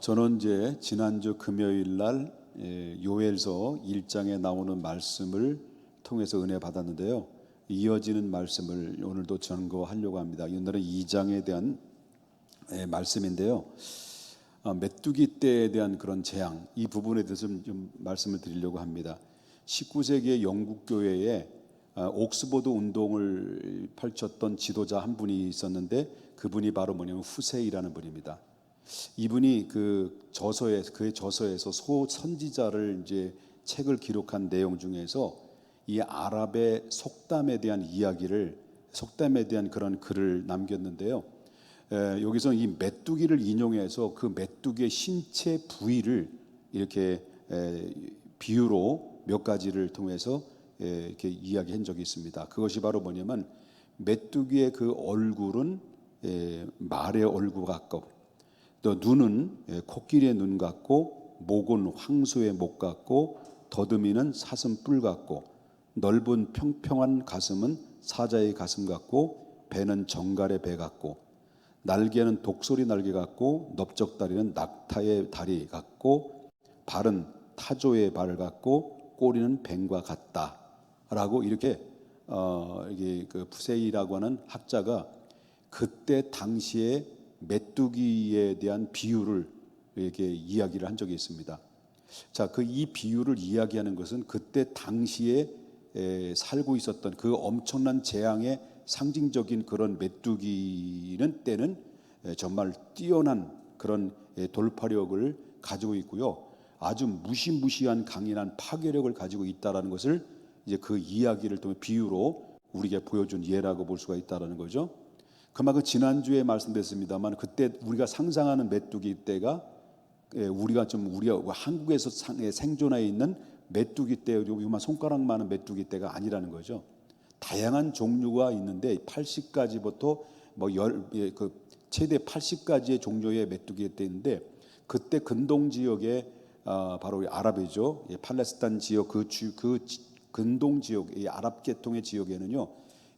저는 이제 지난주 금요일 날 요엘서 1장에 나오는 말씀을 통해서 은혜 받았는데요. 이어지는 말씀을 오늘도 전거하려고 합니다. 오늘은 2장에 대한 말씀인데요. 메뚜기 떼에 대한 그런 재앙, 이 부분에 대해서 좀 말씀을 드리려고 합니다. 19세기의 영국 교회에 옥스퍼드 운동을 펼쳤던 지도자 한 분이 있었는데, 그분이 바로 뭐냐면 후세이라는 분입니다. 이분이 그의 저서에서 소선지자를 이제 책을 기록한 내용 중에서 이 아랍의 속담에 대한 속담에 대한 그런 글을 남겼는데요. 여기서 이 메뚜기를 인용해서 그 메뚜기의 신체 부위를 이렇게 비유로 몇 가지를 통해서 이렇게 이야기한 적이 있습니다. 그것이 바로 뭐냐면, 메뚜기의 그 얼굴은 말의 얼굴 같고, 또 눈은 코끼리의 눈 같고, 목은 황소의 목 같고, 더듬이는 사슴뿔 같고, 넓은 평평한 가슴은 사자의 가슴 같고, 배는 정갈의 배 같고, 날개는 독수리 날개 같고, 넓적다리는 낙타의 다리 같고, 발은 타조의 발 같고, 꼬리는 뱀과 같다라고 이렇게 이게 그 푸세이라고 하는 학자가 그때 당시에 메뚜기에 대한 비유를 이렇게 이야기를 한 적이 있습니다. 자, 이 비유를 이야기하는 것은 그때 당시에 살고 있었던 그 엄청난 재앙의 상징적인 그런 메뚜기는 때는 정말 뛰어난 그런 돌파력을 가지고 있고요, 아주 무시무시한 강인한 파괴력을 가지고 있다라는 것을 이제 그 이야기를 통해 비유로 우리에게 보여준 예라고 볼 수가 있다라는 거죠. 그만큼 지난주에 말씀드렸습니다만, 그때 우리가 상상하는 메뚜기 떼가 우리가 한국에서 생존해 있는 메뚜기 떼, 요만 손가락만한 메뚜기 떼가 아니라는 거죠. 다양한 종류가 있는데 80가지부터 최대 80가지의 종류의 메뚜기 떼인데, 그때 근동 지역에 바로 아랍이죠. 팔레스타인 지역 그 근동 지역, 이 아랍 계통의 지역에는요,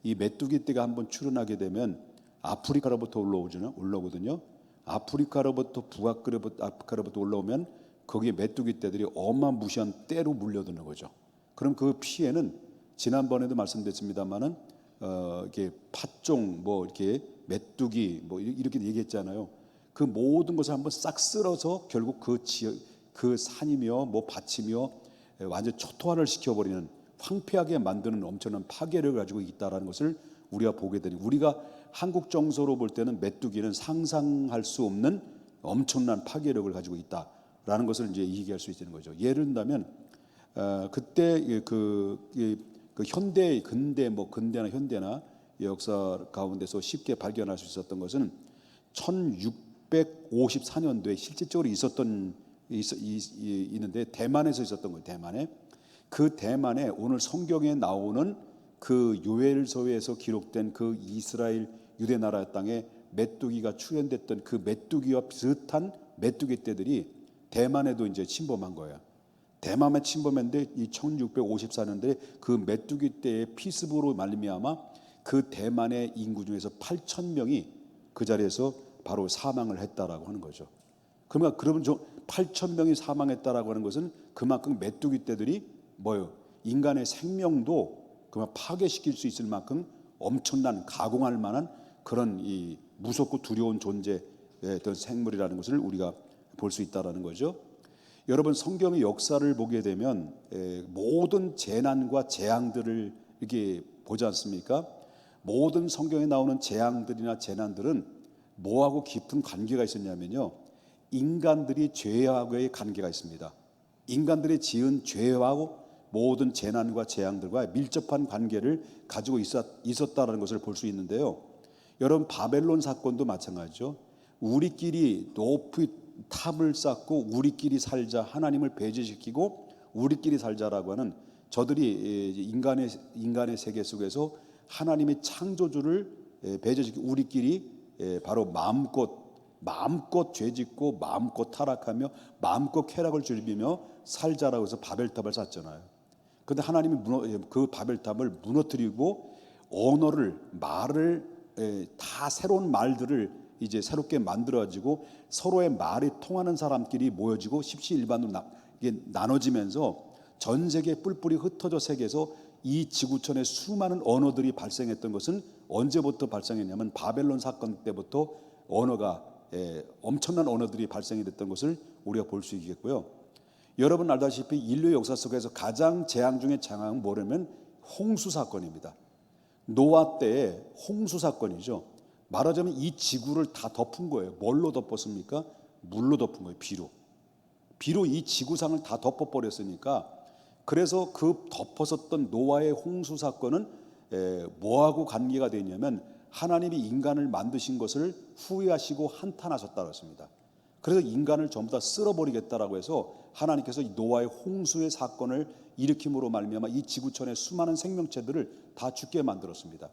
이 메뚜기 떼가 한번 출현하게 되면 아프리카로부터 올라오거든요. 아프리카로부터 북아프리카로부터 올라오면 거기에 메뚜기 떼들이 어마무시한 떼로 물려드는 거죠. 그럼 그 피해는 지난번에도 말씀드렸습니다만은 이렇게 팥종, 이렇게 메뚜기, 이렇게 얘기했잖아요. 그 모든 것을 한번 싹 쓸어서 결국 그 지역, 그 산이며 밭이며 완전 초토화를 시켜버리는, 황폐하게 만드는 엄청난 파괴력을 가지고 있다라는 것을 우리가 보게 되니, 우리가 한국 정서로 볼 때는 메뚜기는 상상할 수 없는 엄청난 파괴력을 가지고 있다라는 것을 이제 얘기할 수 있는 거죠. 예를 들면 그때 근대나 현대나 역사 가운데서 쉽게 발견할 수 있었던 것은 1654년도에 실질적으로 있는데 대만에서 있었던 거예요. 대만에 오늘 성경에 나오는 그 요엘서에서 기록된 그 이스라엘 유대 나라 땅에 메뚜기가 출현됐던 그 메뚜기와 비슷한 메뚜기 떼들이 대만에도 이제 침범한 거예요. 대만에 침범했는데 이 1654년도에 그 메뚜기 떼의 피습으로 말미암아 그 대만의 인구 중에서 8,000명이 그 자리에서 바로 사망을 했다라고 하는 거죠. 그러면 8,000명이 사망했다라고 하는 것은 그만큼 메뚜기 떼들이 인간의 생명도 그만 파괴시킬 수 있을 만큼 엄청난, 가공할 만한 그런 이 무섭고 두려운 존재의 어떤 생물이라는 것을 우리가 볼 수 있다라는 거죠. 여러분, 성경의 역사를 보게 되면 모든 재난과 재앙들을 이렇게 보지 않습니까? 모든 성경에 나오는 재앙들이나 재난들은 뭐하고 깊은 관계가 있었냐면요, 인간들이 죄하고의 관계가 있습니다. 인간들이 지은 죄하고 모든 재난과 재앙들과 밀접한 관계를 가지고 있었다는 것을 볼 수 있는데요. 여러분, 바벨론 사건도 마찬가지죠. 우리끼리 높이 탑을 쌓고 우리끼리 살자, 하나님을 배제시키고 우리끼리 살자라고 하는, 저들이 인간의 세계 속에서 하나님의 창조주를 배제시키고 우리끼리 바로 마음껏 죄짓고 마음껏 타락하며 마음껏 쾌락을 즐기며 살자라고 해서 바벨탑을 쌓잖아요. 그런데 하나님이 그 바벨탑을 무너뜨리고 말을 다 새로운 말들을 이제 새롭게 만들어지고 서로의 말이 통하는 사람끼리 모여지고 십시일반으로 이게 나눠지면서 전 세계 뿔뿔이 흩어져 세계에서 이 지구촌에 수많은 언어들이 발생했던 것은 언제부터 발생했냐면 바벨론 사건 때부터 언어가 엄청난 언어들이 발생이 됐던 것을 우리가 볼 수 있겠고요. 여러분 알다시피 인류 역사 속에서 가장 재앙 중에 재앙은 뭐냐면 홍수 사건입니다. 노아 때의 홍수 사건이죠. 말하자면 이 지구를 다 덮은 거예요. 뭘로 덮었습니까? 물로 덮은 거예요. 비로 이 지구상을 다 덮어버렸으니까, 그래서 그 덮었었던 노아의 홍수 사건은 뭐하고 관계가 되냐면 하나님이 인간을 만드신 것을 후회하시고 한탄하셨다고 했습니다. 그래서 인간을 전부 다 쓸어버리겠다라고 해서 하나님께서 노아의 홍수의 사건을 일으킴으로 말미암아 이 지구촌의 수많은 생명체들을 다 죽게 만들었습니다.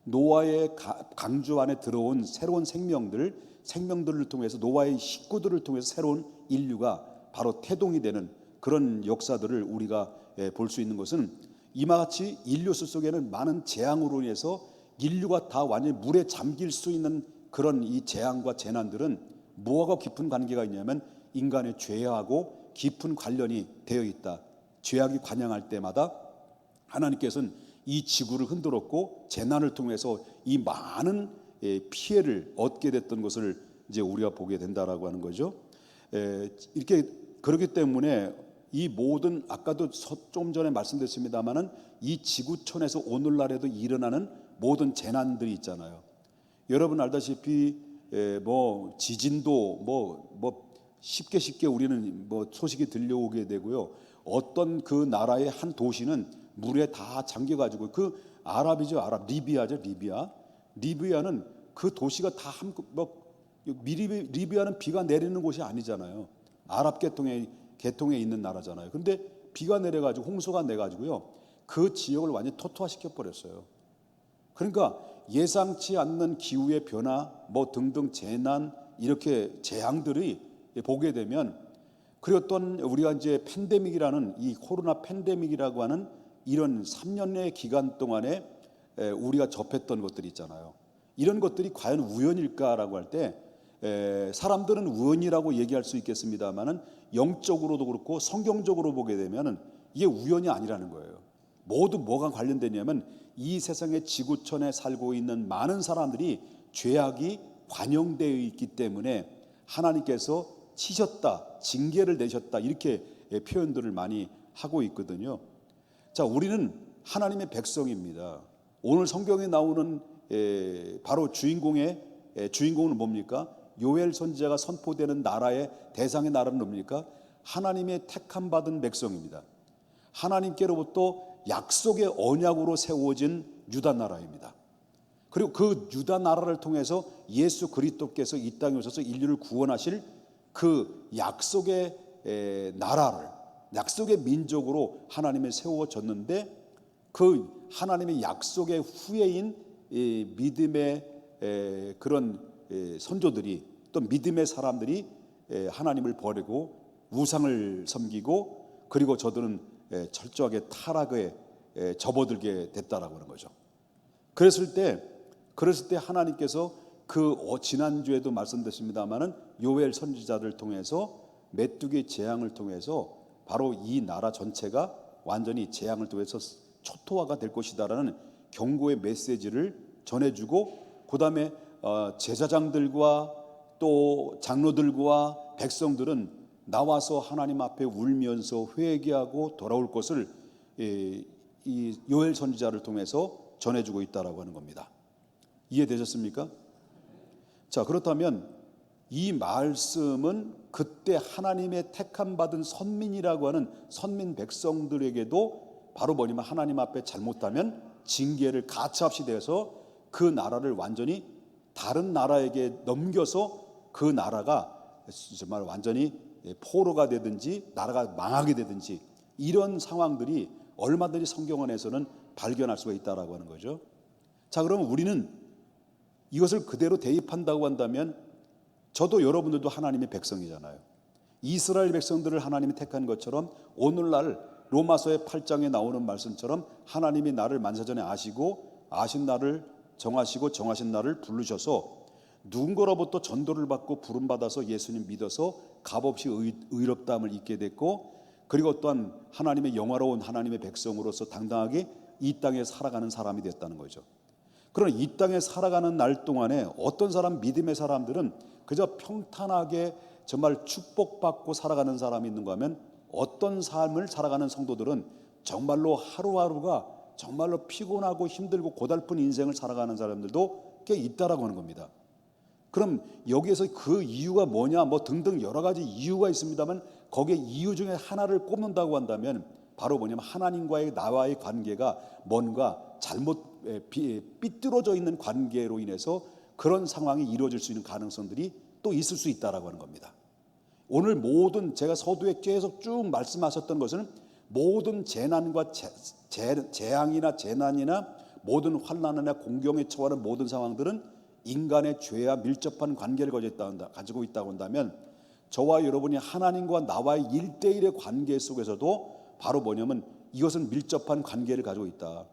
노아의 강주 안에 들어온 새로운 생명들을 통해서, 노아의 식구들을 통해서 새로운 인류가 바로 태동이 되는 그런 역사들을 우리가 볼 수 있는 것은, 이와 같이 인류수 속에는 많은 재앙으로 인해서 인류가 다 완전히 물에 잠길 수 있는 그런 이 재앙과 재난들은 무엇과 깊은 관계가 있냐면 인간의 죄하고 깊은 관련이 되어 있다. 죄악이 관영할 때마다 하나님께서는 이 지구를 흔들었고 재난을 통해서 이 많은 피해를 얻게 됐던 것을 이제 우리가 보게 된다라고 하는 거죠. 이렇게 그렇기 때문에 이 모든, 아까도 좀 전에 말씀드렸습니다마는 이 지구촌에서 오늘날에도 일어나는 모든 재난들이 있잖아요. 여러분 알다시피 뭐 지진도 뭐 쉽게 우리는 뭐 소식이 들려오게 되고요. 어떤 그 나라의 한 도시는 물에 다 잠겨가지고, 그 리비아죠. 리비아는 그 도시가 다 리비아는 비가 내리는 곳이 아니잖아요. 아랍 계통에 있는 나라잖아요. 그런데 비가 내려가지고 홍수가 내가지고요, 그 지역을 완전히 토토화시켜 버렸어요. 그러니까 예상치 않는 기후의 변화 뭐 등등 재난, 이렇게 재앙들이 보게 되면, 그리고 또 우리가 이제 팬데믹이라는, 이 코로나 팬데믹이라고 하는 이런 3년의 기간 동안에 우리가 접했던 것들이 있잖아요. 이런 것들이 과연 우연일까라고 할 때 사람들은 우연이라고 얘기할 수 있겠습니다만은 영적으로도 그렇고 성경적으로 보게 되면은 이게 우연이 아니라는 거예요. 모두 뭐가 관련되냐면 이 세상의 지구촌에 살고 있는 많은 사람들이 죄악이 관영되어 있기 때문에 하나님께서 치셨다, 징계를 내셨다, 이렇게 표현들을 많이 하고 있거든요. 자, 우리는 하나님의 백성입니다. 오늘 성경에 나오는 바로 주인공은 뭡니까? 요엘 선지자가 선포되는 나라의 대상의 나라는 뭡니까? 하나님의 택함 받은 백성입니다. 하나님께로부터 약속의 언약으로 세워진 유다 나라입니다. 그리고 그 유다 나라를 통해서 예수 그리스도께서 이 땅에 오셔서 인류를 구원하실 그 약속의 나라를, 약속의 민족으로 하나님이 세워졌는데, 그 하나님의 약속의 후예인 믿음의 그런 선조들이, 또 믿음의 사람들이 하나님을 버리고 우상을 섬기고, 그리고 저들은 철저하게 타락에 접어들게 됐다라고 하는 거죠. 그랬을 때 하나님께서 지난주에도 말씀드렸습니다마는 요엘 선지자를 통해서 메뚜기 재앙을 통해서 바로 이 나라 전체가 완전히 재앙을 통해서 초토화가 될 것이다라는 경고의 메시지를 전해주고, 그 다음에 제사장들과 또 장로들과 백성들은 나와서 하나님 앞에 울면서 회개하고 돌아올 것을 이 요엘 선지자를 통해서 전해주고 있다라고 하는 겁니다. 이해되셨습니까? 자, 그렇다면 이 말씀은 그때 하나님의 택함 받은 선민이라고 하는 선민 백성들에게도 바로 뭐냐면 하나님 앞에 잘못하면 징계를 가차없이 대해서 그 나라를 완전히 다른 나라에게 넘겨서 그 나라가 정말 완전히 포로가 되든지 나라가 망하게 되든지, 이런 상황들이 얼마든지 성경 안에서는 발견할 수가 있다라고 하는 거죠. 자, 그러면 우리는 이것을 그대로 대입한다고 한다면, 저도 여러분들도 하나님의 백성이잖아요. 이스라엘 백성들을 하나님이 택한 것처럼 오늘날 로마서의 8장에 나오는 말씀처럼 하나님이 나를 만사전에 아시고, 아신 나를 정하시고 정하신 나를 부르셔서 누군가로부터 전도를 받고 부름받아서 예수님 믿어서 값없이 의롭다함을 입게 됐고, 그리고 또한 하나님의 영화로운 하나님의 백성으로서 당당하게 이 땅에 살아가는 사람이 됐다는 거죠. 그러나 이 땅에 살아가는 날 동안에 어떤 사람, 믿음의 사람들은 그저 평탄하게 정말 축복받고 살아가는 사람이 있는가 하면, 어떤 삶을 살아가는 성도들은 정말로 하루하루가 정말로 피곤하고 힘들고 고달픈 인생을 살아가는 사람들도 꽤 있다라고 하는 겁니다. 그럼 여기에서 그 이유가 뭐냐 뭐 등등 여러 가지 이유가 있습니다만, 거기에 이유 중에 하나를 꼽는다고 한다면 바로 뭐냐면 하나님과의 나와의 관계가 뭔가 잘못 삐뚤어져 있는 관계로 인해서 그런 상황이 이루어질 수 있는 가능성들이 또 있을 수 있다라고 하는 겁니다. 오늘 모든 제가 서두에 계속 쭉 말씀하셨던 것은 모든 재난과 재앙이나 재난이나 모든 환난이나 공경에 처하는 모든 상황들은 인간의 죄와 밀접한 관계를 가지고 있다고 한다면, 저와 여러분이 하나님과 나와의 1대1의 관계 속에서도 바로 뭐냐면 이것은 밀접한 관계를 가지고 있다.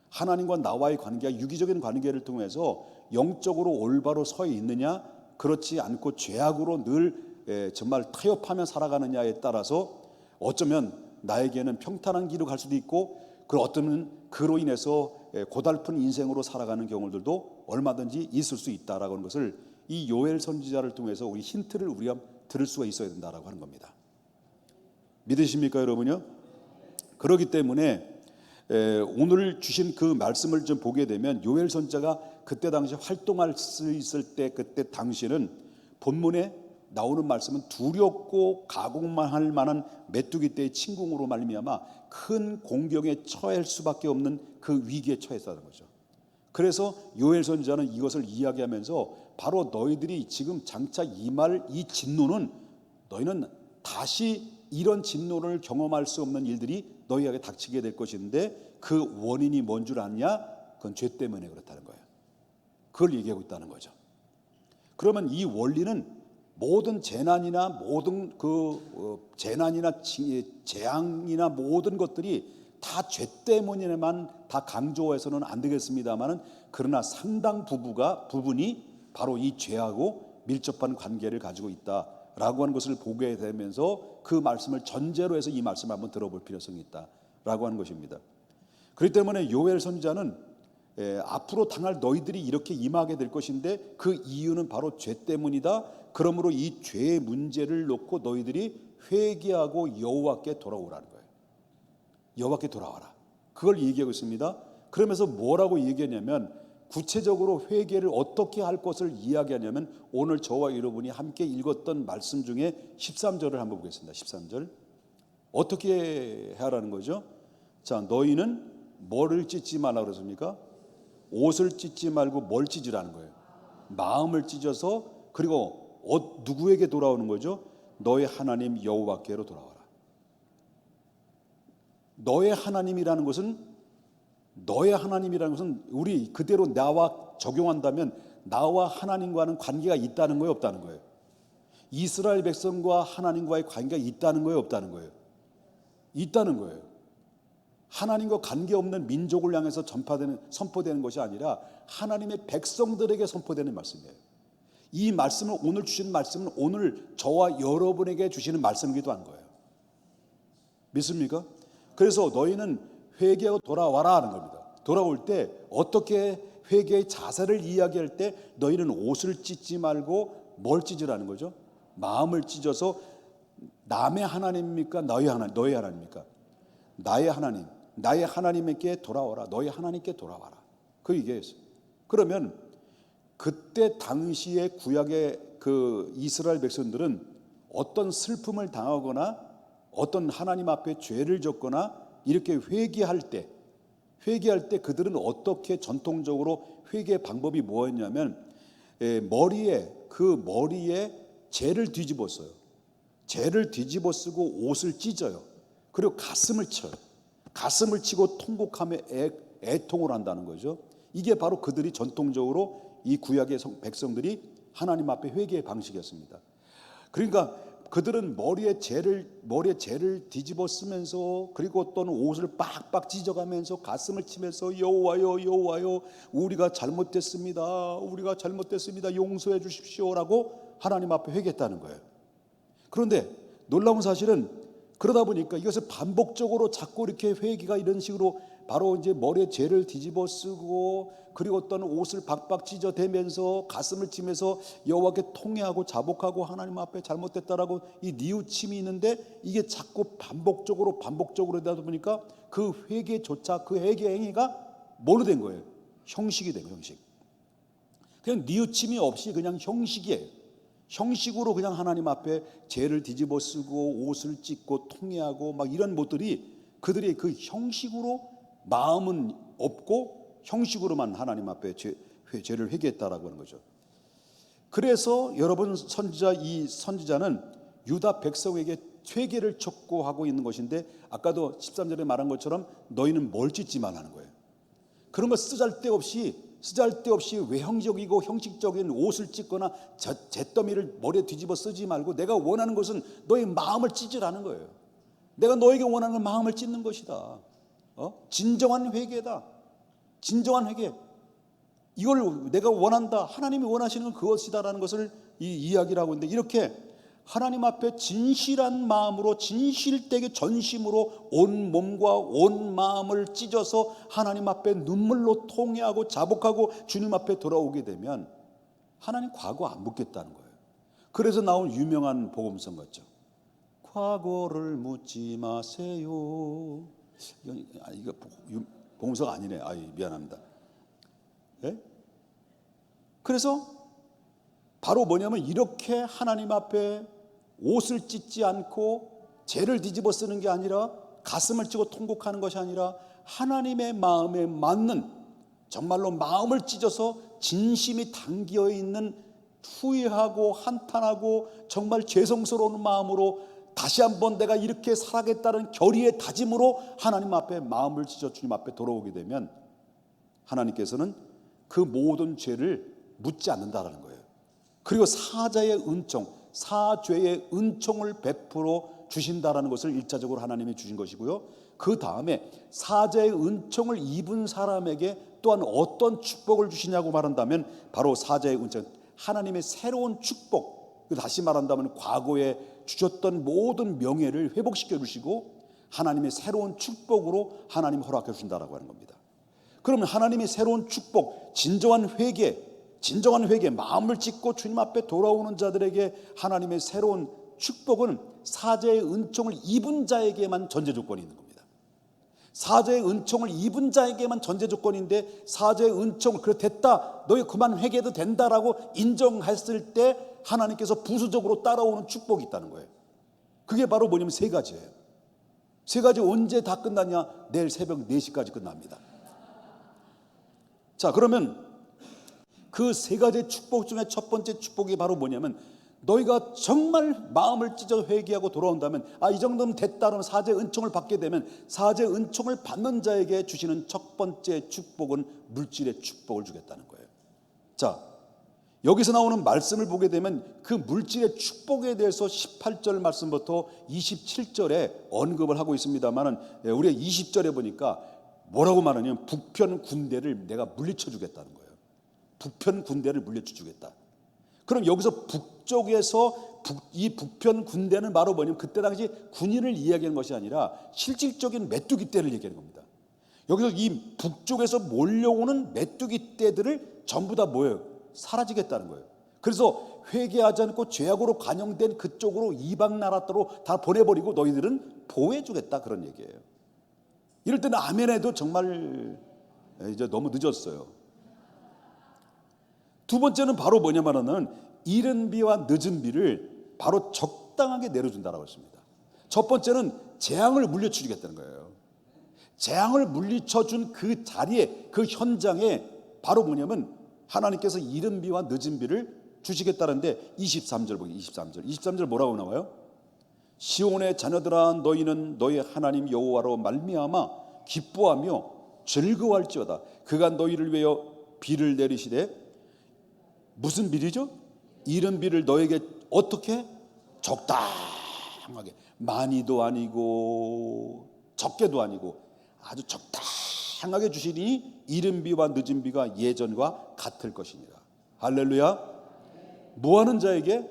하나님과 나와의 관계가 유기적인 관계를 통해서 영적으로 올바로 서 있느냐, 그렇지 않고 죄악으로 늘 정말 타협하며 살아가느냐에 따라서 어쩌면 나에게는 평탄한 길을 갈 수도 있고, 어쩌면 그로 인해서 고달픈 인생으로 살아가는 경우들도 얼마든지 있을 수 있다라고 하는 것을 이 요엘 선지자를 통해서 우리 힌트를 우리가 들을 수가 있어야 된다라고 하는 겁니다. 믿으십니까, 여러분요? 그렇기 때문에 오늘 주신 그 말씀을 좀 보게 되면, 요엘 선지자가 그때 당시 활동할 수 있을 때 그때 당시는 본문에 나오는 말씀은 두렵고 가공만 할 만한 메뚜기 떼의 침공으로 말미암아 큰 공경에 처할 수밖에 없는 그 위기에 처했다는 거죠. 그래서 요엘 선지자는 이것을 이야기하면서 바로 너희들이 지금 장차 임할 이 진노는, 너희는 다시 이런 진노를 경험할 수 없는 일들이 너희에게 닥치게 될 것인데, 그 원인이 뭔 줄 아냐? 그건 죄 때문에 그렇다는 거예요. 그걸 얘기하고 있다는 거죠. 그러면 이 원리는 모든 재난이나 모든 재난이나 재앙이나 모든 것들이 다 죄 때문에만 다 강조해서는 안 되겠습니다만은, 그러나 상당 부분이 바로 이 죄하고 밀접한 관계를 가지고 있다라고 하는 것을 보게 되면서 그 말씀을 전제로 해서 이 말씀을 한번 들어볼 필요성이 있다라고 하는 것입니다. 그렇기 때문에 요엘 선지자는 앞으로 당할 너희들이 이렇게 임하게 될 것인데 그 이유는 바로 죄 때문이다. 그러므로 이 죄의 문제를 놓고 너희들이 회개하고 여호와께 돌아오라는 거예요. 여호와께 돌아와라. 그걸 얘기하고 있습니다. 그러면서 뭐라고 얘기하냐면, 구체적으로 회개를 어떻게 할 것을 이야기하냐면, 오늘 저와 여러분이 함께 읽었던 말씀 중에 13절을 한번 보겠습니다. 13절 어떻게 하라는 거죠? 자, 너희는 뭐를 찢지 말라 그랬습니까? 옷을 찢지 말고 뭘 찢으라는 거예요? 마음을 찢어서, 그리고 누구에게 돌아오는 거죠? 너의 하나님 여호와께로 돌아와라. 너의 하나님이라는 것은 우리 그대로 나와 적용한다면 나와 하나님과는 관계가 있다는 거예요, 없다는 거예요? 이스라엘 백성과 하나님과의 관계가 있다는 거예요, 없다는 거예요? 있다는 거예요. 하나님과 관계없는 민족을 향해서 선포되는 것이 아니라 하나님의 백성들에게 선포되는 말씀이에요. 이 말씀을, 오늘 주신 말씀은 오늘 저와 여러분에게 주시는 말씀이기도 한 거예요. 믿습니까? 그래서 너희는 회개하고 돌아와라 하는 겁니다. 돌아올 때 어떻게 회개의 자세를 이야기할 때 너희는 옷을 찢지 말고 뭘 찢으라는 거죠? 마음을 찢어서 남의 하나님입니까? 너의 하나님입니까? 나의 하나님, 나의 하나님께 돌아와라. 너희 하나님께 돌아와라. 그 얘기했어요. 그러면 그때 당시에 구약의 그 이스라엘 백성들은 어떤 슬픔을 당하거나 어떤 하나님 앞에 죄를 졌거나 이렇게 회개할 때 그들은 어떻게 전통적으로 회개 방법이 뭐였냐면, 머리에 죄를 뒤집었어요. 죄를 뒤집어 쓰고 옷을 찢어요. 그리고 가슴을 쳐요. 가슴을 치고 통곡하며 애통을 한다는 거죠. 이게 바로 그들이 전통적으로 이 구약의 백성들이 하나님 앞에 회개의 방식이었습니다. 그러니까 그들은 머리에 재를 뒤집어 쓰면서, 그리고 또는 옷을 빡빡 찢어가면서 가슴을 치면서 여호와여 여호와여 우리가 잘못됐습니다 용서해 주십시오라고 하나님 앞에 회개했다는 거예요. 그런데 놀라운 사실은 그러다 보니까 이것을 반복적으로 자꾸 이렇게 회개가 이런 식으로 바로 이제 머리에 재를 뒤집어 쓰고, 그리고 어떤 옷을 박박 찢어대면서 가슴을 치면서 여호와께 통회하고 자복하고 하나님 앞에 잘못됐다라고 이 뉘우침이 있는데, 이게 자꾸 반복적으로 되다 보니까 그 회개조차, 그 회개 행위가 뭐로 된 거예요? 형식이 된 거예요. 형식. 그냥 뉘우침이 없이 그냥 형식이에요. 형식으로 그냥 하나님 앞에 죄를 뒤집어 쓰고 옷을 찢고 통회하고 막 이런 것들이 그들의 그 형식으로, 마음은 없고 형식으로만 하나님 앞에 죄를 회개했다라고 하는 거죠. 그래서 여러분, 이 선지자는 유다 백성에게 회개를 촉구하고 있는 것인데, 아까도 13절에 말한 것처럼 너희는 뭘 찢지 말라는 거예요. 그런 거 쓰잘데없이 외형적이고 형식적인 옷을 찢거나 잿더미를 머리에 뒤집어 쓰지 말고, 내가 원하는 것은 너의 마음을 찢으라는 거예요. 내가 너에게 원하는 마음을 찢는 것이다. 진정한 회개다. 진정한 회개. 이걸 내가 원한다. 하나님이 원하시는 건 그것이다라는 것을 이야기를 하고 있는데, 이렇게 하나님 앞에 진실한 마음으로, 진실되게 전심으로 온 몸과 온 마음을 찢어서 하나님 앞에 눈물로 통회하고 자복하고 주님 앞에 돌아오게 되면 하나님 과거 안 묻겠다는 거예요. 그래서 나온 유명한 복음성 같죠. 과거를 묻지 마세요. 이거 복음성 아니네. 미안합니다. 네? 그래서 바로 뭐냐면, 이렇게 하나님 앞에 옷을 찢지 않고 죄를 뒤집어 쓰는 게 아니라, 가슴을 찢고 통곡하는 것이 아니라, 하나님의 마음에 맞는, 정말로 마음을 찢어서 진심이 담겨 있는 후회하고 한탄하고 정말 죄송스러운 마음으로 다시 한번 내가 이렇게 살아가겠다는 결의의 다짐으로 하나님 앞에 마음을 찢어 주님 앞에 돌아오게 되면, 하나님께서는 그 모든 죄를 묻지 않는다라는 거예요. 그리고 사자의 은총, 사죄의 은총을 베풀어 주신다라는 것을 일차적으로 하나님이 주신 것이고요. 그 다음에 사자의 은총을 입은 사람에게 또한 어떤 축복을 주시냐고 말한다면, 바로 사자의 은총, 하나님의 새로운 축복, 다시 말한다면 과거에 주셨던 모든 명예를 회복시켜 주시고 하나님의 새로운 축복으로 하나님 허락해 주신다라고 하는 겁니다. 그러면 하나님의 새로운 축복, 진정한 회개, 마음을 찢고 주님 앞에 돌아오는 자들에게 하나님의 새로운 축복은 사자의 은총을 입은 자에게만 전제 조건이 있는 겁니다. 사자의 은총을 입은 자에게만 전제 조건인데, 사자의 은총을 그래 됐다, 너희 그만 회개해도 된다라고 인정했을 때 하나님께서 부수적으로 따라오는 축복이 있다는 거예요. 그게 바로 뭐냐면 세 가지예요. 세 가지 언제 다 끝나냐? 내일 새벽 4시까지 끝납니다. 자, 그러면 그 세 가지 축복 중에 첫 번째 축복이 바로 뭐냐면, 너희가 정말 마음을 찢어 회개하고 돌아온다면, 이 정도면 됐다라는 사죄의 은총을 받게 되면, 사죄의 은총을 받는 자에게 주시는 첫 번째 축복은 물질의 축복을 주겠다는 거예요. 자, 여기서 나오는 말씀을 보게 되면 그 물질의 축복에 대해서 18절 말씀부터 27절에 언급을 하고 있습니다만은, 우리가 20절에 보니까 뭐라고 말하냐면, 북편 군대를 내가 물리쳐 주겠다는 거예요. 북편 군대를 물리쳐 주겠다. 그럼 여기서 북쪽에서 이 북편 군대는 바로 뭐냐면, 그때 당시 군인을 이야기하는 것이 아니라 실질적인 메뚜기 떼를 얘기하는 겁니다. 여기서 이 북쪽에서 몰려오는 메뚜기 떼들을 전부 다 뭐예요? 사라지겠다는 거예요. 그래서 회개하지 않고 죄악으로 관영된 그쪽으로, 이방 나라로 다 보내버리고 너희들은 보호해주겠다, 그런 얘기예요. 이럴 때는 아멘해도 정말 이제 너무 늦었어요. 두 번째는 바로 뭐냐면은, 이른 비와 늦은 비를 바로 적당하게 내려준다라고 했습니다. 첫 번째는 재앙을 물리쳐주겠다는 거예요. 재앙을 물리쳐준 그 자리에, 그 현장에 바로 뭐냐면, 하나님께서 이른 비와 늦은 비를 주시겠다는데, 23절 보기, 23절 뭐라고 나와요? 시온의 자녀들아, 너희는 너희 하나님 여호와로 말미암아 기뻐하며 즐거워할지어다. 그가 너희를 위하여 비를 내리시되, 무슨 비리죠? 이른 비를 너에게 어떻게? 적당하게, 많이도 아니고 적게도 아니고 아주 적당하게 주시니 이른 비와 늦은 비가 예전과 같을 것이니라. 할렐루야. 뭐하는 자에게?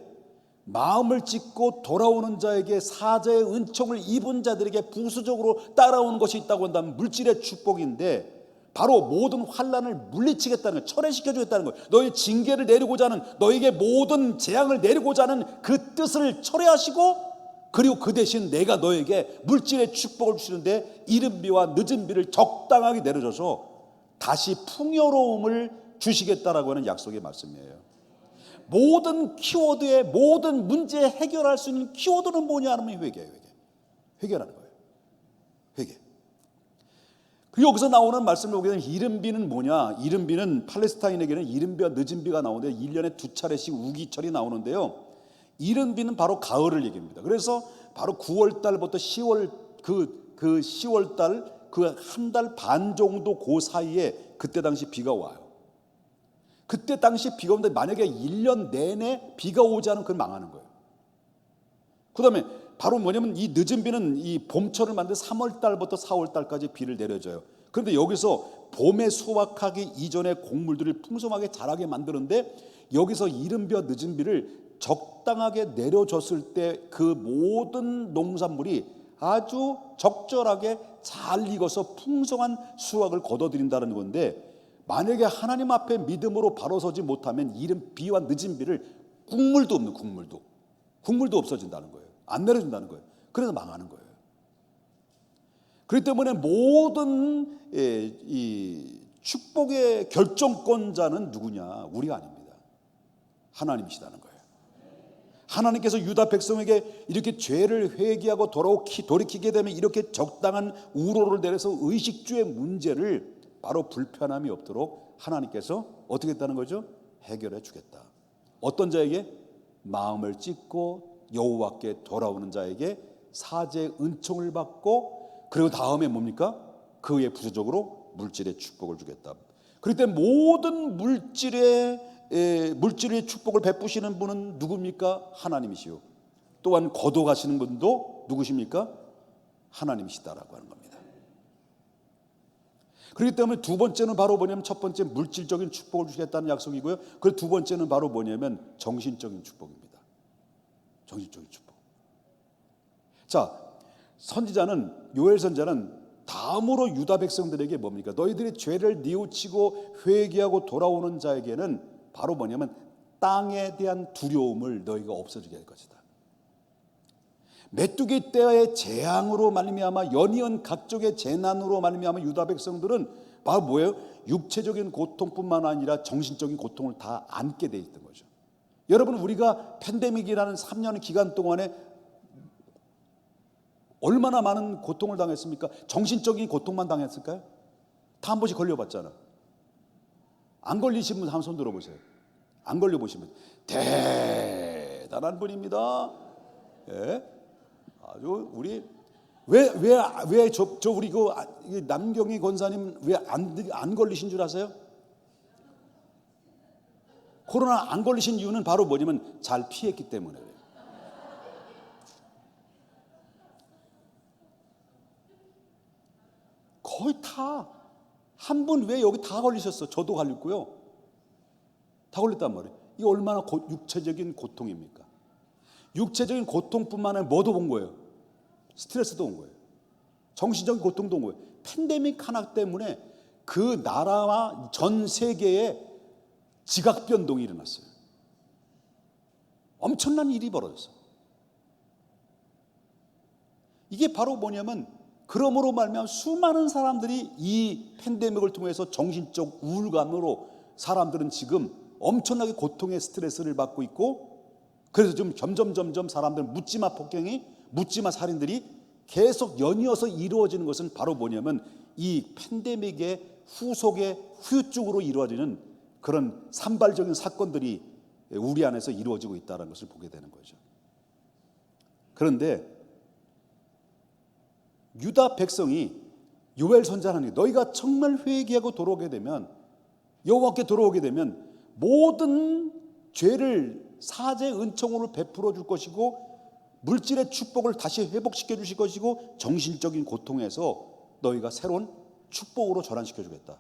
마음을 찢고 돌아오는 자에게, 사자의 은총을 입은 자들에게 부수적으로 따라오는 것이 있다고 한다면 물질의 축복인데, 바로 모든 환난을 물리치겠다는 거예요. 철회시켜주겠다는 거예요. 너희 징계를 내리고자 하는, 너에게 모든 재앙을 내리고자 하는 그 뜻을 철회하시고, 그리고 그 대신 내가 너에게 물질의 축복을 주시는데 이른 비와 늦은 비를 적당하게 내려줘서 다시 풍요로움을 주시겠다라고 하는 약속의 말씀이에요. 모든 키워드의 모든 문제 해결할 수 있는 키워드는 뭐냐 하면 회개예요. 회개라는 거예요. 회개. 그리고 여기서 나오는 말씀을 보게 되면 이른 비는 뭐냐? 이른 비는 팔레스타인에게는 이른 비와 늦은 비가 나오는데 1년에 2차례씩 우기철이 나오는데요. 이른 비는 바로 가을을 얘기합니다. 그래서 바로 9월 달부터 10월 그 10월 달 그 한 달 반 정도 그 사이에 그때 당시 비가 와요. 그때 당시 비가 오는데 만약에 1년 내내 비가 오지 않으면 그건 망하는 거예요. 그 다음에 바로 뭐냐면 이 늦은 비는 이 봄철을 만든 3월 달부터 4월 달까지 비를 내려줘요. 그런데 여기서 봄에 수확하기 이전에 곡물들을 풍성하게 자라게 만드는데, 여기서 이른 비와 늦은 비를 적당하게 내려줬을 때 그 모든 농산물이 아주 적절하게 잘 익어서 풍성한 수확을 거둬들인다는 건데, 만약에 하나님 앞에 믿음으로 바로 서지 못하면 이른 비와 늦은 비를 국물도 없는 국물도 없어진다는 거예요. 안 내려준다는 거예요. 그래서 망하는 거예요. 그렇기 때문에 모든 이 축복의 결정권자는 누구냐? 우리가 아닙니다. 하나님이시다는 거예요. 하나님께서 유다 백성에게 이렇게 죄를 회개하고 돌이키게 되면 이렇게 적당한 우로를 내려서 의식주의 문제를 바로 불편함이 없도록 하나님께서 어떻게 했다는 거죠? 해결해 주겠다. 어떤 자에게? 마음을 찢고 여호와께 돌아오는 자에게 사제의 은총을 받고, 그리고 다음에 뭡니까? 그의 부수적으로 물질의 축복을 주겠다. 그렇기 때문에 모든 물질의 축복을 베푸시는 분은 누굽니까? 하나님이시요. 또한 거둬가시는 분도 누구십니까? 하나님이시다라고 하는 겁니다. 그렇기 때문에 두 번째는 바로 뭐냐면, 첫 번째 물질적인 축복을 주시겠다는 약속이고요. 그리고 두 번째는 바로 뭐냐면 정신적인 축복입니다. 정신적인 축복. 자, 요엘 선지자는 다음으로 유다 백성들에게 뭡니까? 너희들이 죄를 뉘우치고 회개하고 돌아오는 자에게는 바로 뭐냐면 땅에 대한 두려움을 너희가 없어지게 할 것이다. 메뚜기 떼의 재앙으로 말미암아 연이은 각종의 재난으로 말미암아 유다 백성들은 바로 뭐예요? 육체적인 고통뿐만 아니라 정신적인 고통을 다 안게 돼 있던 거죠. 여러분, 우리가 팬데믹이라는 3년 기간 동안에 얼마나 많은 고통을 당했습니까? 정신적인 고통만 당했을까요? 다 한 번씩 걸려봤잖아. 안 걸리신 분 한 손 들어보세요. 안 걸려보시면 대단한 분입니다. 예? 아주 우리 우리 그 남경희 권사님 왜 안 걸리신 줄 아세요? 코로나 안 걸리신 이유는 바로 뭐냐면 잘 피했기 때문에. 거의 다 한 분 왜 여기 다 걸리셨어? 저도 걸렸고요. 다 걸렸단 말이에요. 이게 얼마나 육체적인 고통입니까? 육체적인 고통뿐만 아니라 뭐도 온 거예요? 스트레스도 온 거예요. 정신적인 고통도 온 거예요. 팬데믹 하나 때문에 그 나라와 전 세계에 지각 변동이 일어났어요. 엄청난 일이 벌어졌어요. 이게 바로 뭐냐면, 그러므로 말미암아 수많은 사람들이 이 팬데믹을 통해서 정신적 우울감으로 사람들은 지금 엄청나게 고통의 스트레스를 받고 있고, 그래서 좀 점점 사람들 묻지마 폭행이, 묻지마 살인들이 계속 연이어서 이루어지는 것은 바로 뭐냐면 이 팬데믹의 후속의 후유증으로 이루어지는 그런 산발적인 사건들이 우리 안에서 이루어지고 있다는 것을 보게 되는 거죠. 그런데 유다 백성이 요엘 선지자는 너희가 정말 회개하고 돌아오게 되면, 여호와께 돌아오게 되면 모든 죄를 사제 은총으로 베풀어 줄 것이고, 물질의 축복을 다시 회복시켜 주실 것이고 정신적인 고통에서 너희가 새로운 축복으로 전환시켜 주겠다.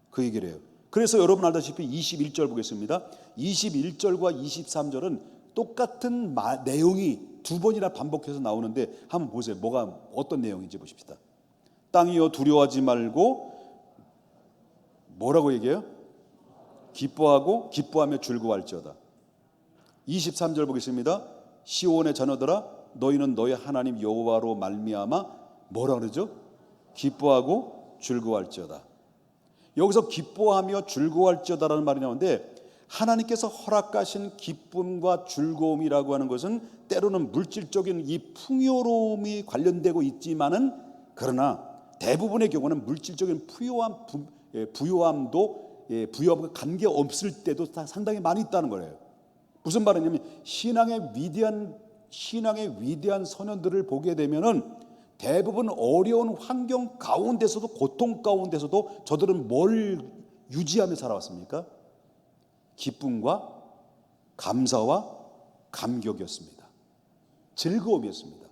그 얘기를 해요. 그래서 여러분 알다시피 21절 보겠습니다. 21절과 23절은 똑같은 내용이 두 번이나 반복해서 나오는데 한번 보세요. 어떤 내용인지 보십시다. 땅이여 두려워하지 말고 뭐라고 얘기해요? 기뻐하며 즐거워할지어다. 23절 보겠습니다. 시온의 자녀들아 너희는 너희 하나님 여호와로 말미암아 뭐라 그러죠? 기뻐하고 즐거워할지어다. 여기서 기뻐하며 즐거워할지어다라는 말이 나오는데 하나님께서 허락하신 기쁨과 즐거움이라고 하는 것은 때로는 물질적인 이 풍요로움이 관련되고 있지만은 그러나 대부분의 경우는 물질적인 부요함도 부요함과 관계 없을 때도 상당히 많이 있다는 거예요. 무슨 말이냐면 신앙의 위대한 선현들을 보게 되면은 대부분 어려운 환경 가운데서도 고통 가운데서도 저들은 뭘 유지하며 살아왔습니까? 기쁨과 감사와 감격이었습니다. 즐거움이었습니다.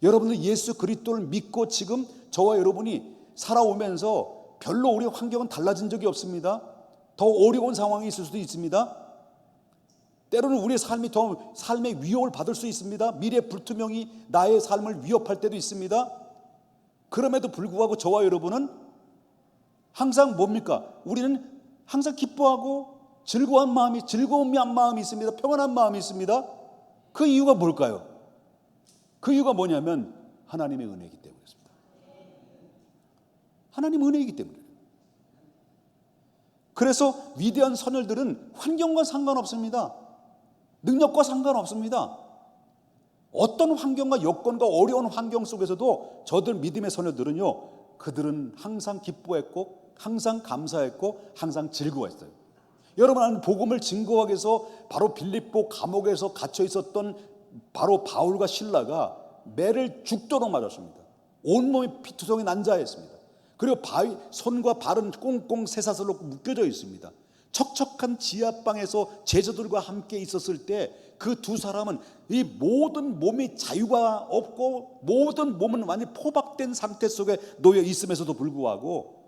여러분들 예수 그리스도를 믿고 지금 저와 여러분이 살아오면서 별로 우리 환경은 달라진 적이 없습니다. 더 어려운 상황이 있을 수도 있습니다. 때로는 우리의 삶이 더 삶의 위협을 받을 수 있습니다. 미래 불투명이 나의 삶을 위협할 때도 있습니다. 그럼에도 불구하고 저와 여러분은 항상 뭡니까? 우리는 항상 기뻐하고 즐거운 마음이 있습니다. 평안한 마음이 있습니다. 그 이유가 뭘까요? 그 이유가 뭐냐면 하나님의 은혜이기 때문이었습니다. 하나님의 은혜이기 때문에. 그래서 위대한 선열들은 환경과 상관없습니다. 능력과 상관없습니다. 어떤 환경과 여건과 어려운 환경 속에서도 저들 믿음의 선열들은요, 그들은 항상 기뻐했고 항상 감사했고 항상 즐거워했어요. 여러분 아는 복음을 증거하기 위해서 바로 빌립보 감옥에서 갇혀 있었던 바로 바울과 실라가 매를 죽도록 맞았습니다. 온몸이 피투성이 난 자였습니다. 그리고 손과 발은 꽁꽁 쇠사슬로 묶여져 있습니다. 척척한 지하방에서 제자들과 함께 있었을 때 그 두 사람은 이 모든 몸이 자유가 없고 모든 몸은 완전히 포박된 상태 속에 놓여 있음에서도 불구하고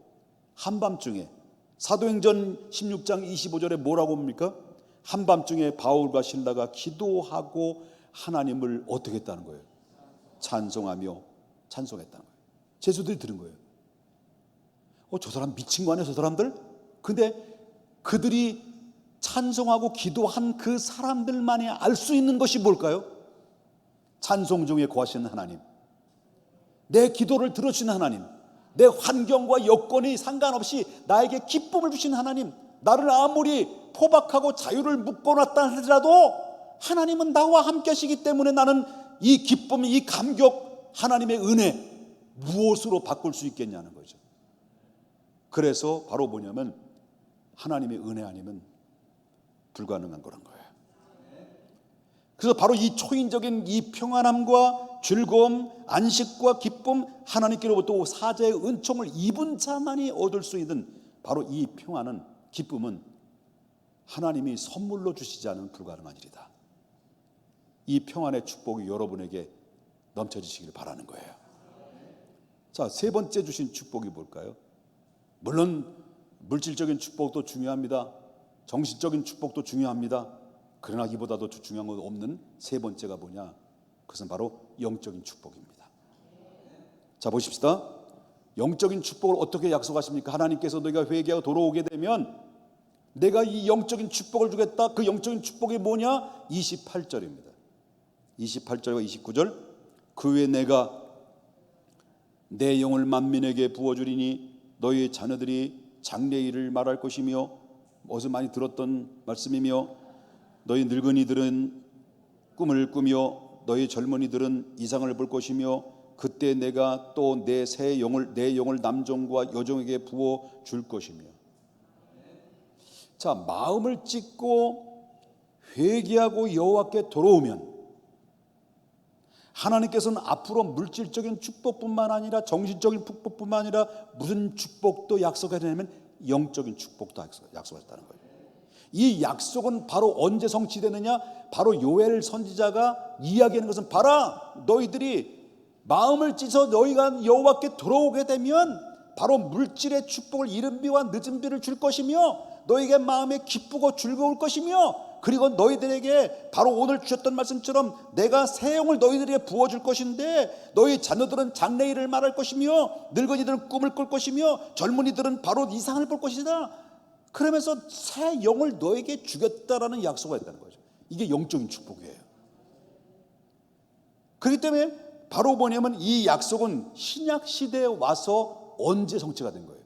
한밤중에 사도행전 16장 25절에 뭐라고 합니까? 한밤중에 바울과 실라가 기도하고 하나님을 어떻게 했다는 거예요? 찬송하며 찬송했다는 거예요. 제자들이 들은 거예요. 저 사람 미친 거 아니야, 저 사람들? 근데 그들이 찬송하고 기도한 그 사람들만이 알 수 있는 것이 뭘까요? 찬송 중에 거하시는 하나님, 내 기도를 들어주시는 하나님, 내 환경과 여건이 상관없이 나에게 기쁨을 주신 하나님, 나를 아무리 포박하고 자유를 묶어놨다 하더라도 하나님은 나와 함께 하시기 때문에 나는 이 기쁨, 이 감격, 하나님의 은혜 무엇으로 바꿀 수 있겠냐는 거죠. 그래서 바로 뭐냐면 하나님의 은혜 아니면 불가능한 거란 거예요. 그래서 바로 이 초인적인 이 평안함과 즐거움, 안식과 기쁨, 하나님께로부터 사자의 은총을 입은 자만이 얻을 수 있는 바로 이 평안은, 기쁨은 하나님이 선물로 주시지 않으면 불가능한 일이다. 이 평안의 축복이 여러분에게 넘쳐지시길 바라는 거예요. 자, 세 번째 주신 축복이 뭘까요? 물론 물질적인 축복도 중요합니다. 정신적인 축복도 중요합니다. 그러나 이보다도 중요한 건 없는 세 번째가 뭐냐? 그것은 바로 영적인 축복입니다. 자, 보십시다. 영적인 축복을 어떻게 약속하십니까? 하나님께서 너희가 회개하고 돌아오게 되면 내가 이 영적인 축복을 주겠다. 그 영적인 축복이 뭐냐? 28절입니다. 28절과 29절. 그 후에 내가 내 영을 만민에게 부어주리니 너희 자녀들이 장래일을 말할 것이며, 어디서 많이 들었던 말씀이며, 너희 늙은이들은 꿈을 꾸며 너희 젊은이들은 이상을 볼 것이며, 그때 내가 또 내 영을 남종과 여종에게 부어 줄 것이며. 자, 마음을 찢고 회개하고 여호와께 돌아오면 하나님께서는 앞으로 물질적인 축복뿐만 아니라 정신적인 축복뿐만 아니라 무슨 축복도 약속하냐면 영적인 축복도 약속하셨다는 거예요. 이 약속은 바로 언제 성취되느냐? 바로 요엘 선지자가 이야기하는 것은, 봐라, 너희들이 마음을 찢어 너희가 여호와께 돌아오게 되면 바로 물질의 축복을 이른 비와 늦은 비를 줄 것이며 너희에게 마음에 기쁘고 즐거울 것이며, 그리고 너희들에게 바로 오늘 주셨던 말씀처럼 내가 새 영을 너희들에게 부어줄 것인데 너희 자녀들은 장래일을 말할 것이며 늙은이들은 꿈을 꿀 것이며 젊은이들은 바로 이상을 볼 것이다. 그러면서 새 영을 너에게 주겠다라는 약속을 했다는 거죠. 이게 영적인 축복이에요. 그렇기 때문에 바로 뭐냐면 이 약속은 신약 시대에 와서 언제 성취가 된 거예요?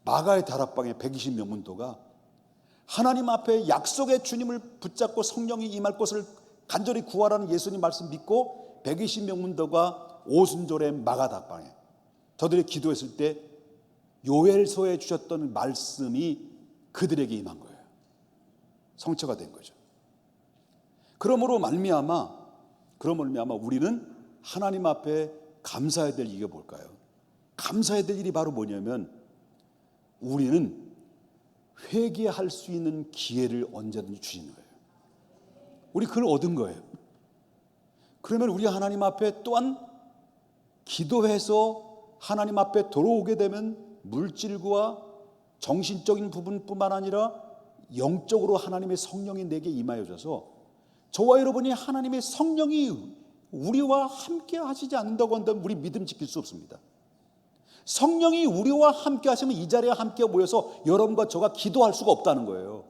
마가의 다락방의 120명 문도가 하나님 앞에 약속의 주님을 붙잡고 성령이 임할 것을 간절히 구하라는 예수님 말씀 믿고 120명 문도가 오순절의 마가 다락방에 저들이 기도했을 때 요엘서에 주셨던 말씀이 그들에게 임한 거예요. 성취가 된 거죠. 그러므로 말미암아 우리는 하나님 앞에 감사해야 될 이게 뭘까요? 감사해야 될 일이 바로 뭐냐면 우리는 회개할 수 있는 기회를 언제든지 주시는 거예요. 우리 그걸 얻은 거예요. 그러면 우리 하나님 앞에 또한 기도해서 하나님 앞에 돌아오게 되면 물질과 정신적인 부분뿐만 아니라 영적으로 하나님의 성령이 내게 임하여 줘서 저와 여러분이 하나님의 성령이 우리와 함께 하시지 않는다고 한다면 우리 믿음 지킬 수 없습니다. 성령이 우리와 함께 하시면 이 자리에 함께 모여서 여러분과 저가 기도할 수가 없다는 거예요.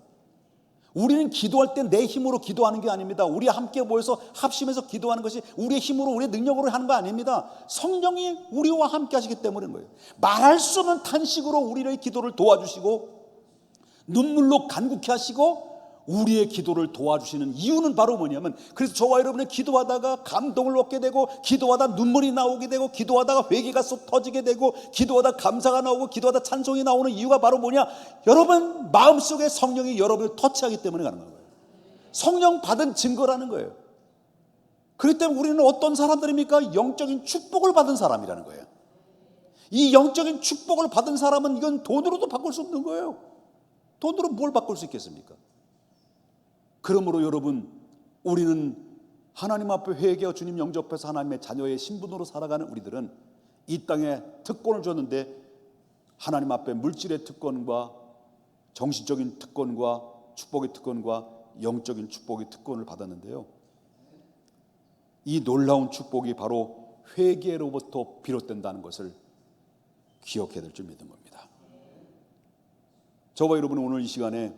우리는 기도할 때 내 힘으로 기도하는 게 아닙니다. 우리 함께 모여서 합심해서 기도하는 것이 우리의 힘으로 우리의 능력으로 하는 거 아닙니다. 성령이 우리와 함께 하시기 때문인 거예요. 말할 수 없는 탄식으로 우리의 기도를 도와주시고 눈물로 간구케 하시고 우리의 기도를 도와주시는 이유는 바로 뭐냐면, 그래서 저와 여러분이 기도하다가 감동을 얻게 되고 기도하다 눈물이 나오게 되고 기도하다가 회개가 쏟 터지게 되고 기도하다 감사가 나오고 기도하다 찬송이 나오는 이유가 바로 뭐냐? 여러분 마음속에 성령이 여러분을 터치하기 때문에 가는 거예요. 성령 받은 증거라는 거예요. 그렇기 때문에 우리는 어떤 사람들입니까? 영적인 축복을 받은 사람이라는 거예요. 이 영적인 축복을 받은 사람은 이건 돈으로도 바꿀 수 없는 거예요. 돈으로 뭘 바꿀 수 있겠습니까? 그러므로 여러분, 우리는 하나님 앞에 회개하여 주님 영접해서 하나님의 자녀의 신분으로 살아가는 우리들은 이 땅에 특권을 줬는데 하나님 앞에 물질의 특권과 정신적인 특권과 축복의 특권과 영적인 축복의 특권을 받았는데요, 이 놀라운 축복이 바로 회개로부터 비롯된다는 것을 기억해야 될 줄 믿는 겁니다. 저와 여러분은 오늘 이 시간에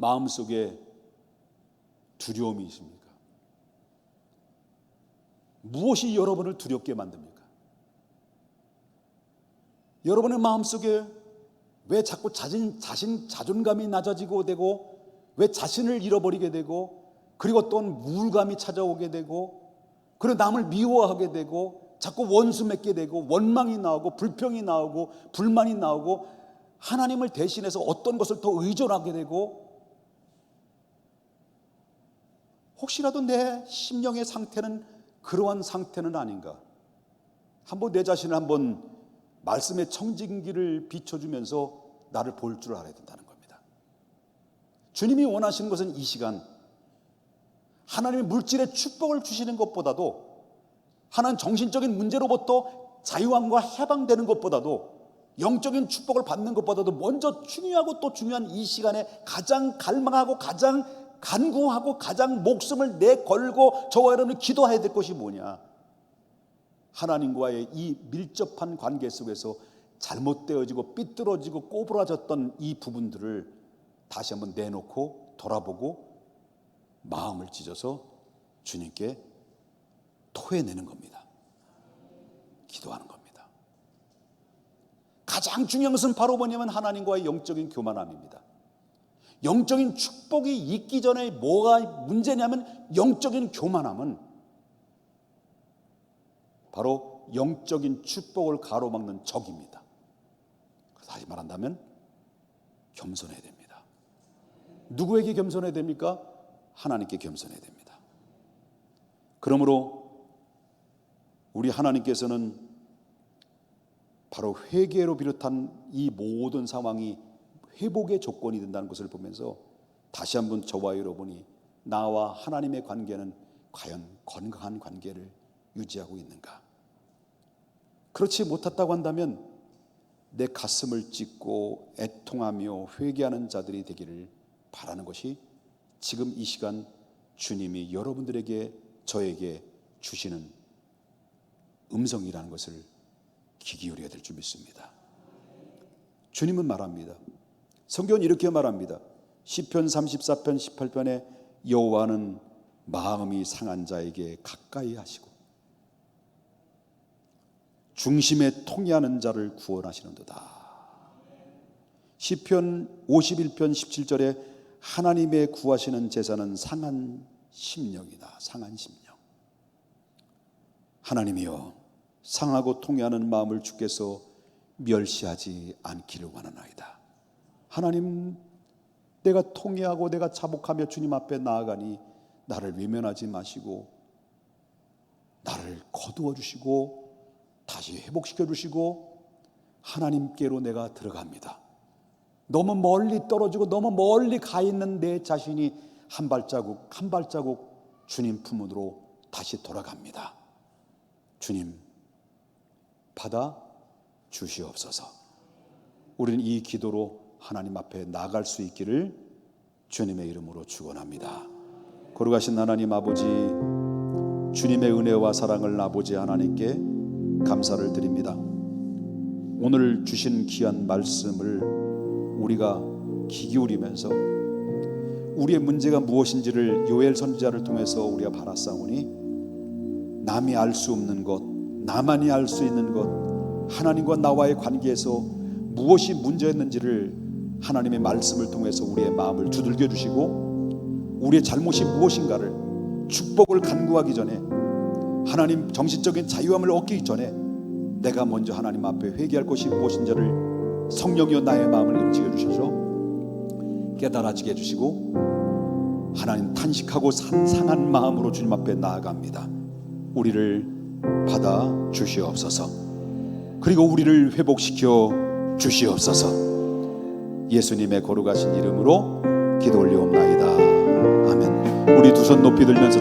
마음속에 두려움이 있습니까? 무엇이 여러분을 두렵게 만듭니까? 여러분의 마음속에 왜 자꾸 자존감이 낮아지고 되고, 왜 자신을 잃어버리게 되고, 그리고 또 우울감이 찾아오게 되고, 그리고 남을 미워하게 되고, 자꾸 원수 맺게 되고, 원망이 나오고 불평이 나오고 불만이 나오고, 하나님을 대신해서 어떤 것을 더 의존하게 되고, 혹시라도 내 심령의 상태는 그러한 상태는 아닌가? 한번 내 자신을 한번 말씀의 청진기를 비춰주면서 나를 볼 줄 알아야 된다는 겁니다. 주님이 원하시는 것은 이 시간 하나님의 물질의 축복을 주시는 것보다도, 하나님 정신적인 문제로부터 자유함과 해방되는 것보다도, 영적인 축복을 받는 것보다도 먼저 중요하고 또 중요한 이 시간에 가장 갈망하고 가장 간구하고 가장 목숨을 내걸고 저와 여러분이 기도해야 될 것이 뭐냐? 하나님과의 이 밀접한 관계 속에서 잘못되어지고 삐뚤어지고 꼬부라졌던 이 부분들을 다시 한번 내놓고 돌아보고 마음을 찢어서 주님께 토해내는 겁니다. 기도하는 겁니다. 가장 중요한 것은 바로 뭐냐면 하나님과의 영적인 교만함입니다. 영적인 축복이 있기 전에 뭐가 문제냐면, 영적인 교만함은 바로 영적인 축복을 가로막는 적입니다. 다시 말한다면 겸손해야 됩니다. 누구에게 겸손해야 됩니까? 하나님께 겸손해야 됩니다. 그러므로 우리 하나님께서는 바로 회개로 비롯한 이 모든 상황이 회복의 조건이 된다는 것을 보면서 다시 한번 저와 여러분이 나와 하나님의 관계는 과연 건강한 관계를 유지하고 있는가? 그렇지 못했다고 한다면 내 가슴을 찢고 애통하며 회개하는 자들이 되기를 바라는 것이 지금 이 시간 주님이 여러분들에게 저에게 주시는 음성이라는 것을 귀 기울여야 될 줄 믿습니다. 주님은 말합니다. 성경은 이렇게 말합니다. 시편 34편 18편에 여호와는 마음이 상한 자에게 가까이 하시고 중심에 통해하는 자를 구원하시는도다. 시편 51편 17절에 하나님의 구하시는 제사는 상한 심령이다. 상한 심령. 하나님이여, 상하고 통해하는 마음을 주께서 멸시하지 않기를 원하나이다. 하나님, 내가 통해하고 내가 자복하며 주님 앞에 나아가니 나를 외면하지 마시고 나를 거두어 주시고 다시 회복시켜 주시고 하나님께로 내가 들어갑니다. 너무 멀리 떨어지고 너무 멀리 가 있는 내 자신이 한 발자국 한 발자국 주님 품으로 다시 돌아갑니다. 주님, 받아 주시옵소서. 우리는 이 기도로 하나님 앞에 나아갈 수 있기를 주님의 이름으로 축원합니다. 거룩하신 하나님 아버지, 주님의 은혜와 사랑을 아버지 하나님께 감사를 드립니다. 오늘 주신 귀한 말씀을 우리가 귀 기울이면서 우리의 문제가 무엇인지를 요엘 선지자를 통해서 우리가 바라싸우니 남이 알 수 없는 것, 나만이 알 수 있는 것, 하나님과 나와의 관계에서 무엇이 문제였는지를 하나님의 말씀을 통해서 우리의 마음을 두들겨 주시고 우리의 잘못이 무엇인가를 축복을 간구하기 전에 하나님 정신적인 자유함을 얻기 전에 내가 먼저 하나님 앞에 회개할 것이 무엇인지를 성령이여 나의 마음을 움직여 주셔서 깨달아지게 해주시고 하나님 탄식하고 상한 마음으로 주님 앞에 나아갑니다. 우리를 받아 주시옵소서. 그리고 우리를 회복시켜 주시옵소서. 예수님의 거룩하신 이름으로 기도 올려옵나이다. 아멘. 우리 두 손 높이 들면서